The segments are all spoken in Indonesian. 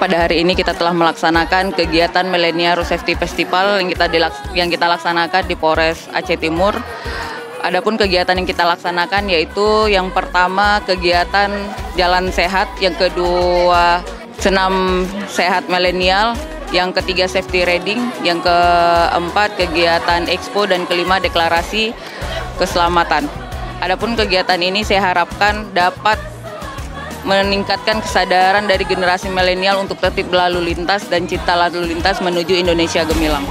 pada hari ini kita telah melaksanakan kegiatan Millennial Road Safety Festival yang kita laksanakan di Polres Aceh Timur. Adapun kegiatan yang kita laksanakan yaitu yang pertama kegiatan jalan sehat, yang kedua senam sehat milenial, yang ketiga safety riding, yang keempat kegiatan expo, dan kelima deklarasi keselamatan. Adapun kegiatan ini saya harapkan dapat meningkatkan kesadaran dari generasi milenial untuk tertib lalu lintas dan cipta lalu lintas menuju Indonesia gemilang.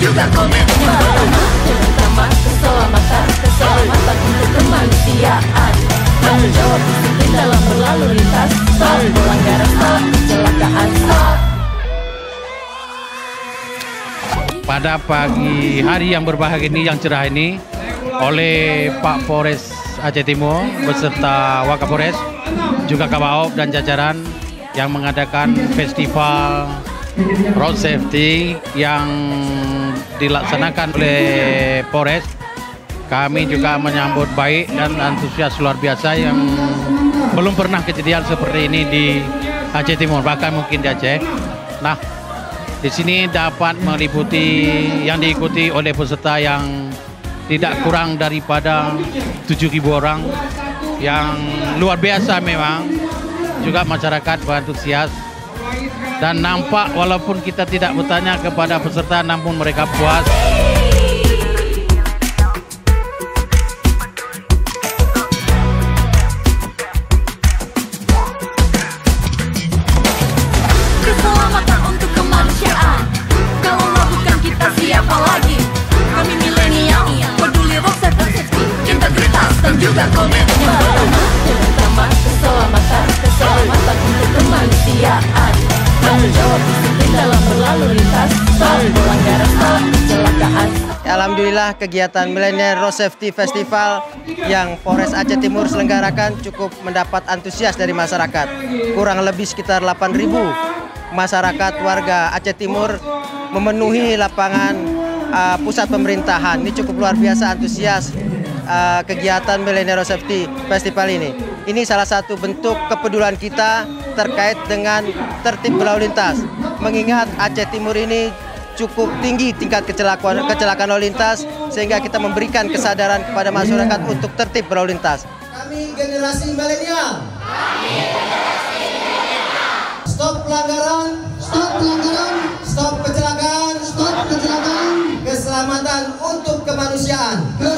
Juga komitmen terutama keselamatan untuk kemanusiaan. Tanggung jawab disiplin dalam berlalu lintas. Stop pelanggaran, stop kecelakaan, stop. Pada pagi hari yang berbahagia ini, yang cerah ini, oleh Pak Polres Aceh Timur beserta Wakapolres, juga Kabaop dan jajaran yang mengadakan festival road safety yang dilaksanakan oleh Polres. Kami juga menyambut baik dan antusias luar biasa yang belum pernah kejadian seperti ini di Aceh Timur, bahkan mungkin di Aceh. Nah, di sini dapat yang diikuti oleh peserta yang tidak kurang daripada 7.000 orang, yang luar biasa memang. Juga masyarakat berantusias. Dan nampak walaupun kita tidak bertanya kepada peserta, namun mereka puas. Keselamatan untuk kemanusiaan. Kalau bukan kita siapa lagi? Kami milenial, peduli road safety, integritas dan juga komitmen. Terutama keselamatan untuk kemanusiaan. Tanggung jawab disiplin dalam berlalu lintas. Stop pelanggaran, stop kecelakaan. Alhamdulillah kegiatan Millennial Road Safety Festival yang Polres Aceh Timur selenggarakan cukup mendapat antusias dari masyarakat. Kurang lebih sekitar 8.000 masyarakat warga Aceh Timur memenuhi lapangan pusat pemerintahan. Ini cukup luar biasa antusias kegiatan Millennial Road Safety Festival ini. Ini salah satu bentuk kepedulian kita terkait dengan tertib berlalu lintas. Mengingat Aceh Timur ini cukup tinggi tingkat kecelakaan lalu lintas, sehingga kita memberikan kesadaran kepada masyarakat untuk tertib berlalu lintas. Kami generasi milenial. Stop pelanggaran, stop kecelakaan, keselamatan untuk kemanusiaan. Yang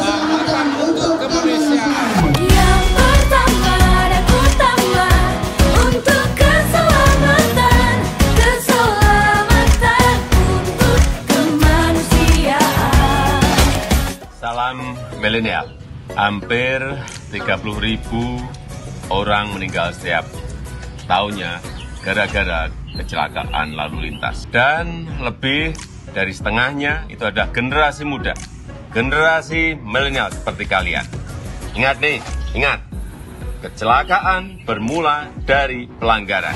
pertama dan utama untuk keselamatan untuk kemanusiaan. Salam milenial. Hampir 30.000 orang meninggal setiap tahunnya gara-gara kecelakaan lalu lintas. Dan lebih dari setengahnya itu adalah generasi muda, generasi milenial seperti kalian. Ingat nih, ingat, kecelakaan bermula dari pelanggaran.